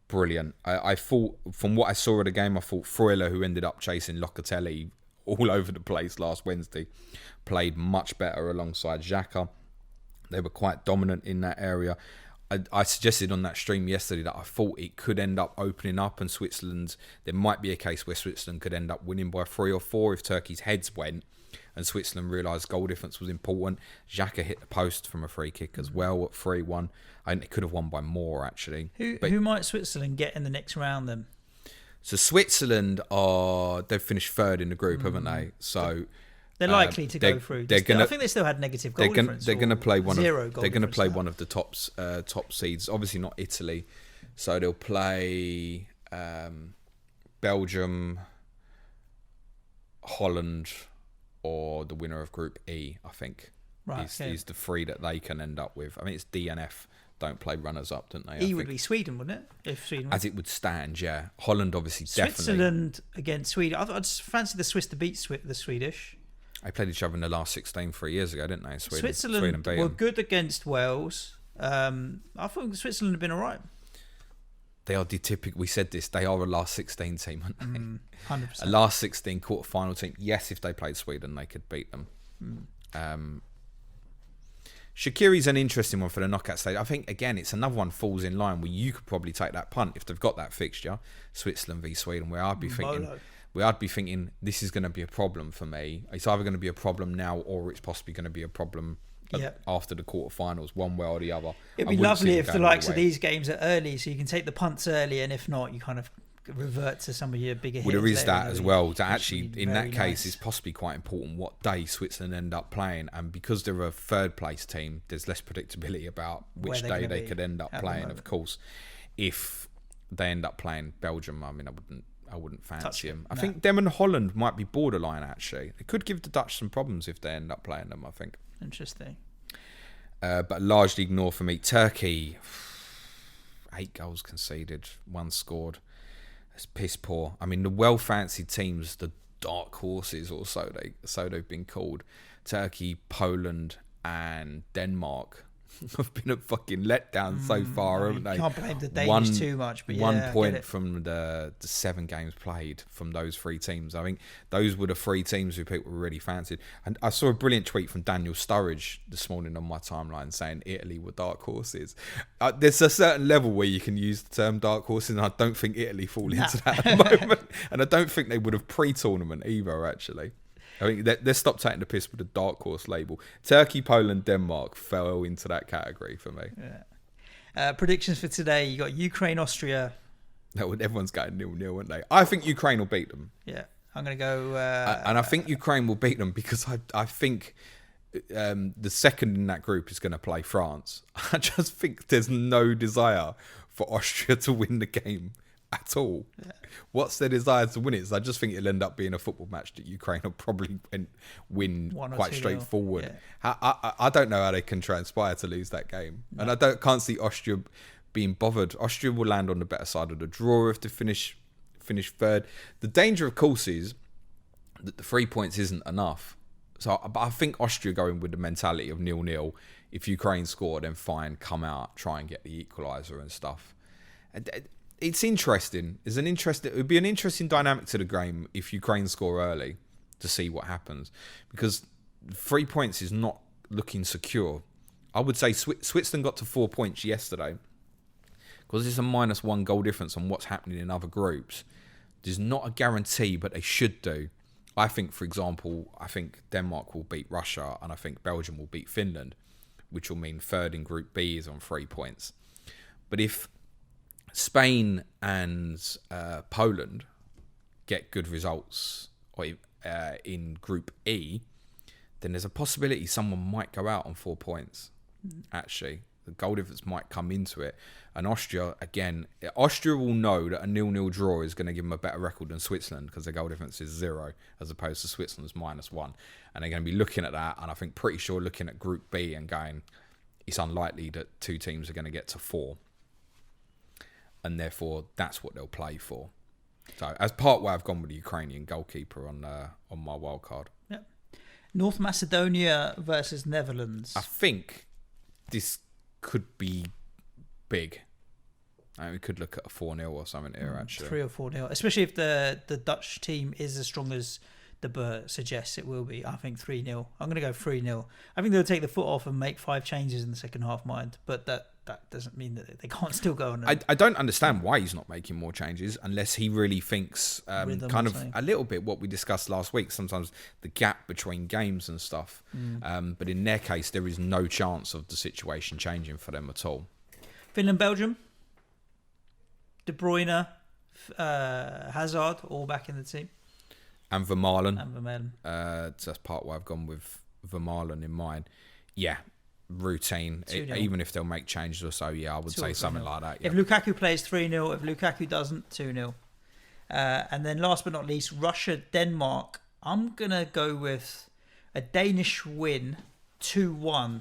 brilliant. I thought, from what I saw of the game, I thought Freuler, who ended up chasing Locatelli all over the place last Wednesday, played much better alongside Xhaka. They were quite dominant in that area. I suggested on that stream yesterday that I thought it could end up opening up, and there might be a case where Switzerland could end up winning by 3 or 4 if Turkey's heads went and Switzerland realised goal difference was important. Xhaka hit the post from a free kick as well at 3-1. I think they could have won by more, actually. Who might Switzerland get in the next round then? So Switzerland they've finished 3rd in the group, haven't they? So they're likely to go through. I think they still had negative goal difference. They're going to play one of the top seeds. Obviously not Italy, so they'll play Belgium, Holland, or the winner of Group E. I think is the 3 that they can end up with. I mean, it's D and F don't play runners up, don't they? E would be Sweden, wouldn't it? If Sweden, as it would stand, yeah. Holland obviously Switzerland definitely. Against Sweden. I'd fancy the Swiss to beat the Swedish. They played each other in the last 16 3 years ago, didn't they? Switzerland were good against Wales. I thought Switzerland had been all right. They are the typical. We said this. They are a last 16 team, aren't they? 100%. A last 16 quarter-final team. Yes, if they played Sweden, they could beat them. Shaqiri's an interesting one for the knockout stage. I think, again, it's another one falls in line where you could probably take that punt if they've got that fixture, Switzerland v Sweden, where I'd be thinking this is going to be a problem for me. It's either going to be a problem now or it's possibly going to be a problem after the quarterfinals, one way or the other. It'd be lovely if the likes of these games are early, so you can take the punts early, and if not, you kind of revert to some of your bigger hitters. Well, there is that as well. To actually, in that case, it's possibly quite important what day Switzerland end up playing, and because they're a 3rd place team, there's less predictability about which day they could end up playing. Of course, if they end up playing Belgium, I mean, I wouldn't fancy them. I think them and Holland might be borderline, actually. It could give the Dutch some problems if they end up playing them, I think. Interesting. But largely ignore for me. Turkey, 8 goals conceded, 1 scored. It's piss poor. I mean, the well-fancied teams, the dark horses, or so they've been called, Turkey, Poland, and Denmark, have been a fucking letdown so far, haven't they? Can't blame the Danish too much, but 1 point from the 7 games played from those 3 teams. I think those were the 3 teams who people were really fancied. And I saw a brilliant tweet from Daniel Sturridge this morning on my timeline saying Italy were dark horses. There's a certain level where you can use the term dark horses, and I don't think Italy fall into that at the moment. And I don't think they would have pre-tournament either, actually. I think let's stop taking the piss with the dark horse label. Turkey, Poland, Denmark fell into that category for me. Yeah. Predictions for today: you got Ukraine, Austria. Everyone's going 0-0, aren't they? I think Ukraine will beat them. Yeah, I'm going to go. And I think Ukraine will beat them because I think the second in that group is going to play France. I just think there's no desire for Austria to win the game at all. Yeah. What's their desire to win it? So I just think it'll end up being a football match that Ukraine will probably win quite straightforward. Yeah. I don't know how they can transpire to lose that game. No. And I can't see Austria being bothered. Austria will land on the better side of the draw if they finish 3rd. The danger, of course, is that the 3 points isn't enough. So but I think Austria going with the mentality of 0-0. If Ukraine score, then fine, come out, try and get the equaliser and stuff. It's interesting. It would be an interesting dynamic to the game if Ukraine score early to see what happens, because 3 points is not looking secure. I would say Switzerland got to 4 points yesterday because it's a -1 goal difference on what's happening in other groups. There's not a guarantee, but they should do. I think, for example, Denmark will beat Russia, and I think Belgium will beat Finland, which will mean 3rd in Group B is on 3 points. But if Spain and Poland get good results in Group E, then there's a possibility someone might go out on 4 points. Actually, the goal difference might come into it. And Austria will know that a 0-0 draw is going to give them a better record than Switzerland because their goal difference is 0 as opposed to Switzerland's -1. And they're going to be looking at that, and I think pretty sure looking at Group B and going, it's unlikely that 2 teams are going to get to 4. And therefore, that's what they'll play for. So, as part way, I've gone with the Ukrainian goalkeeper on my wild card. Yep. North Macedonia versus Netherlands. I think this could be big. We could look at a 4-0 or something here, actually. 3 or 4-0. Especially if the Dutch team is as strong as the Burt suggests it will be. I think 3-0. I'm going to go 3-0. I think they'll take the foot off and make 5 changes in the second half, mind. But that doesn't mean that they can't still go on. I don't understand why he's not making more changes unless he really thinks kind of a little bit what we discussed last week. Sometimes the gap between games and stuff. But in their case, there is no chance of the situation changing for them at all. Finland, Belgium. De Bruyne, Hazard, all back in the team. And Vermaelen. So that's part why I've gone with Vermaelen in mind. Yeah, routine. Even if they'll make changes or so, I would say something like that. Yeah. If Lukaku plays 3-0, if Lukaku doesn't, 2-0. And then last but not least, Russia, Denmark. I'm going to go with a Danish win, 2-1.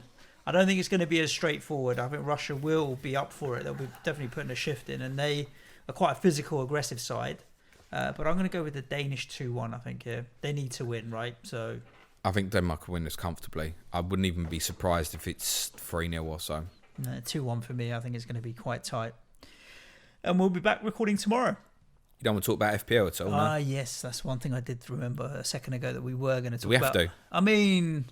I don't think it's going to be as straightforward. I think Russia will be up for it. They'll be definitely putting a shift in, and they are quite a physical, aggressive side. But I'm going to go with the Danish 2-1, I think. Yeah. They need to win, right? So I think Denmark will win this comfortably. I wouldn't even be surprised if it's 3-0 or so. 2-1 for me. I think it's going to be quite tight. And we'll be back recording tomorrow. You don't want to talk about FPL at all, no? Yes. That's one thing I did remember a second ago that we were going to talk Do about. we have to? I mean,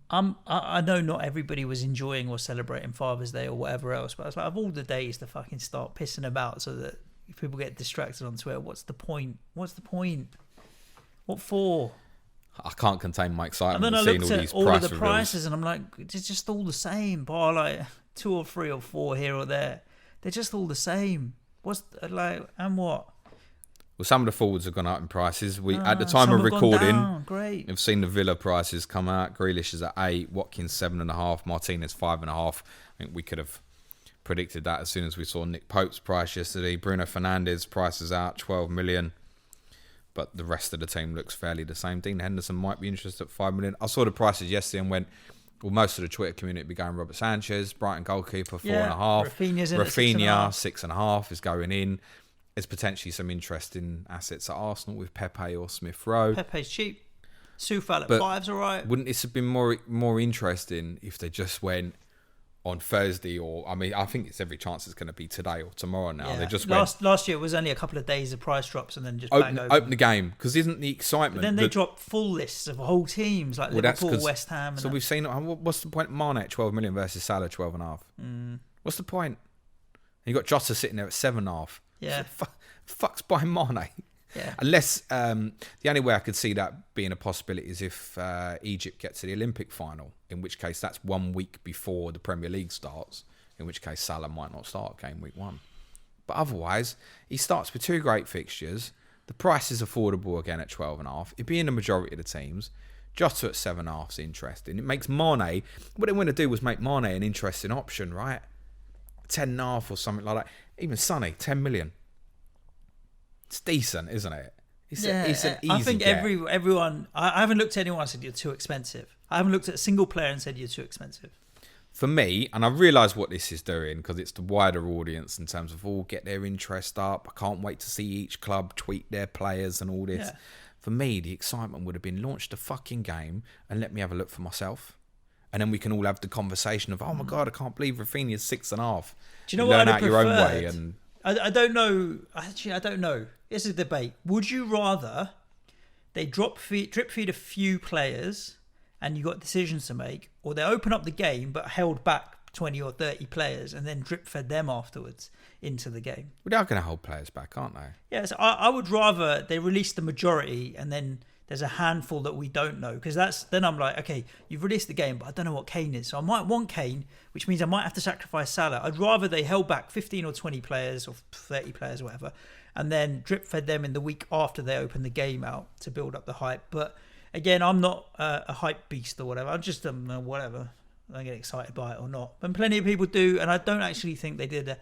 I know not everybody was enjoying or celebrating Father's Day or whatever else, but I was like, of all the days to fucking start pissing about so that people get distracted on Twitter, what's the point? What for? I can't contain my excitement. And then I looked at all of the reveals. prices and I'm like, it's just all the same. Bar like 2 or 3 or 4 here or there. They're just all the same. And what? Well, some of the forwards have gone up in prices. At the time of recording, great. we've seen the Villa prices come out. Grealish is at 8, Watkins 7.5, Martinez 5.5. I think we could have predicted that as soon as we saw Nick Pope's price yesterday. Bruno Fernandes price is out 12 million, but the rest of the team looks fairly the same. Dean Henderson might be interested at 5 million. I saw the prices yesterday and went, well, most of the Twitter community be going Robert Sanchez, Brighton goalkeeper 4.5, Rafinha 6.5 is going in. There's potentially some interesting assets at Arsenal with Pepe or Smith Rowe. Pepe's cheap. Soufal at 5's all right. Wouldn't this have been more interesting if they just went on Thursday I think it's every chance it's going to be today or tomorrow now. Yeah. They just last year it was only a couple of days of price drops and then just open the game, because isn't the excitement? But then they dropped full lists of whole teams like Liverpool, West Ham. So we've seen. What's the point? Mane at 12 million versus Salah 12.5. What's the point? And you got Jota sitting there at 7.5. Yeah, fuck's buying Mane. Yeah. Unless the only way I could see that being a possibility is if Egypt gets to the Olympic final, in which case that's 1 week before the Premier League starts, in which case Salah might not start game week 1. But otherwise, he starts with 2 great fixtures. The price is affordable again at 12.5. It'd be in the majority of the teams. Jota at 7.5 is interesting. It makes Mane, what they want to do was make Mane an interesting option, right? 10.5 or something like that. Even Sonny, 10 million. It's decent, isn't it? It's an easy I think get. everyone. I haven't looked at anyone and said you're too expensive. I haven't looked at a single player and said you're too expensive. For me, and I realise what this is doing because it's the wider audience in terms of get their interest up. I can't wait to see each club tweet their players and all this. Yeah. For me, the excitement would have been launch the fucking game and let me have a look for myself. And then we can all have the conversation of, oh my God, I can't believe Rafinha's 6.5. Do you know what I'd learn out have your own preferred? way. And I don't know. Actually, I don't know. It's a debate. Would you rather they drip feed a few players and you got decisions to make, or they open up the game but held back 20 or 30 players and then drip fed them afterwards into the game? Well, they are going to hold players back, aren't they? Yes, I would rather they release the majority and then there's a handful that we don't know, because then I'm like, okay, you've released the game, but I don't know what Kane is. So I might want Kane, which means I might have to sacrifice Salah. I'd rather they held back 15 or 20 players or 30 players or whatever, and then drip fed them in the week after they open the game out to build up the hype. But again, I'm not a hype beast or whatever. I'm just whatever. I get excited by it or not. And plenty of people do, and I don't actually think they did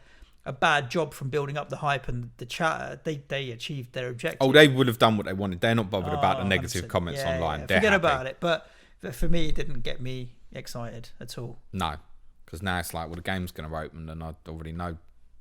a bad job from building up the hype and the chatter. They achieved their objective. Oh, they would have done what they wanted. They're not bothered about the negative comments online. Yeah. They're Forget happy about it. But for me, it didn't get me excited at all. No, because now it's like, well, the game's going to open and I already know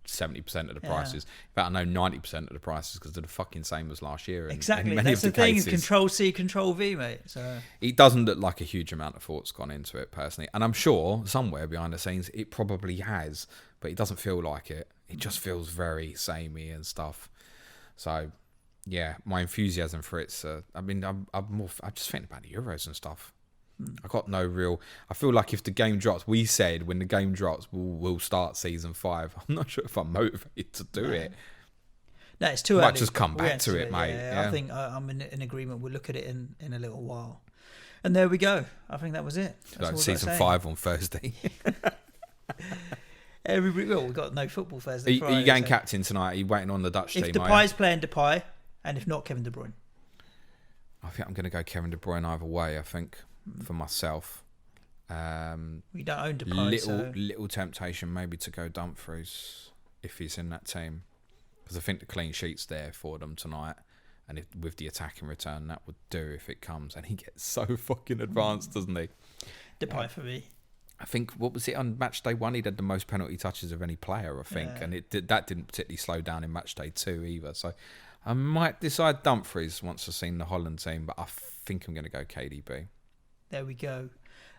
70% of the prices. In fact, I know 90% of the prices because they're the fucking same as last year. Exactly. That's the thing, is Control C, Control V, mate. So it doesn't look like a huge amount of thought's gone into it, personally. And I'm sure somewhere behind the scenes it probably has, but it doesn't feel like it. It just feels very samey and stuff. So, yeah, my enthusiasm for it's. I'm just thinking about the Euros and stuff. I got no real. I feel like if the game drops, we said when the game drops, we'll start season 5. I'm not sure if I'm motivated to do it. No, it's too early. Might just come back to it, mate. Yeah. I think I'm in agreement. We'll look at it in a little while. And there we go. I think that was it. Like season 5 on Thursday. We've got no football Thursday. Are you going captain tonight? Are you waiting on the Dutch team? If Depay's playing, Depay, and if not, Kevin De Bruyne. I think I'm going to go Kevin De Bruyne either way. I think for myself. We don't own Depay, little temptation maybe to go Dumfries if he's in that team, because I think the clean sheet's there for them tonight, and with the attacking return that would do if it comes. And he gets so fucking advanced, doesn't he? Depay for me. I think, what was it on match day 1? He had the most penalty touches of any player, I think, and that didn't particularly slow down in match day 2 either. So I might decide Dumfries once I've seen the Holland team, but I think I'm going to go KDB. There we go.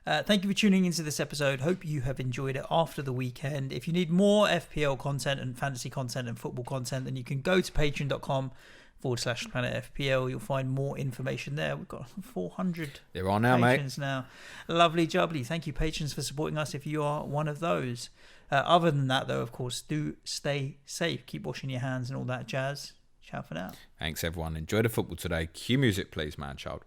Thank you for tuning into this episode. Hope you have enjoyed it after the weekend. If you need more FPL content and fantasy content and football content, then you can go to patreon.com/Planet FPL. You'll find more information there. We've got 400 there are now, patrons mate. now. Lovely jubbly. Thank you, patrons, for supporting us if you are one of those. Other than that, though, of course, do stay safe. Keep washing your hands and all that jazz. Ciao for now. Thanks, everyone. Enjoy the football today. Cue music, please, man child.